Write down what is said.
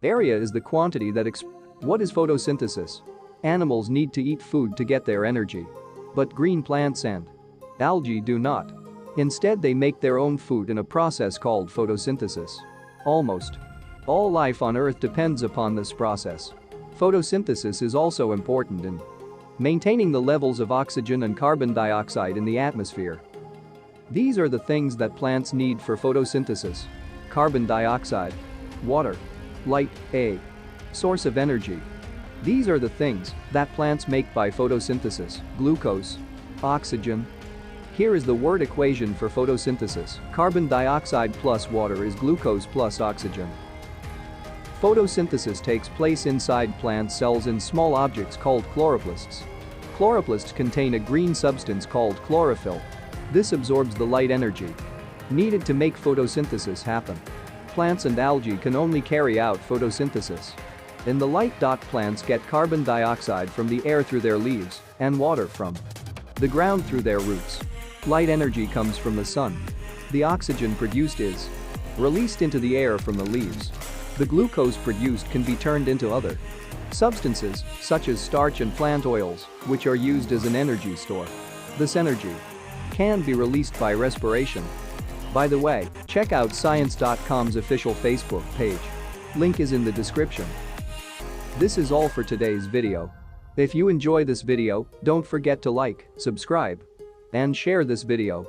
Area is the quantity that What is photosynthesis? Animals need to eat food to get their energy. But green plants and algae do not. Instead, they make their own food in a process called photosynthesis. Almost all life on Earth depends upon this process. Photosynthesis is also important in maintaining the levels of oxygen and carbon dioxide in the atmosphere. These are the things that plants need for photosynthesis: carbon dioxide, water, light, a source of energy. These are the things that plants make by photosynthesis: glucose, oxygen. Here is the word equation for photosynthesis: carbon dioxide plus water is glucose plus oxygen. Photosynthesis takes place inside plant cells in small objects called chloroplasts. Chloroplasts contain a green substance called chlorophyll. This absorbs the light energy needed to make photosynthesis happen. Plants and algae can only carry out photosynthesis. In the light, plants get carbon dioxide from the air through their leaves and water from the ground through their roots. Light energy comes from the sun. The oxygen produced is released into the air from the leaves. The glucose produced can be turned into other substances, such as starch and plant oils, which are used as an energy store. This energy can be released by respiration. By the way, check out science.com's official Facebook page. Link is in the description. This is all for today's video. If you enjoy this video, don't forget to like, subscribe, and share this video.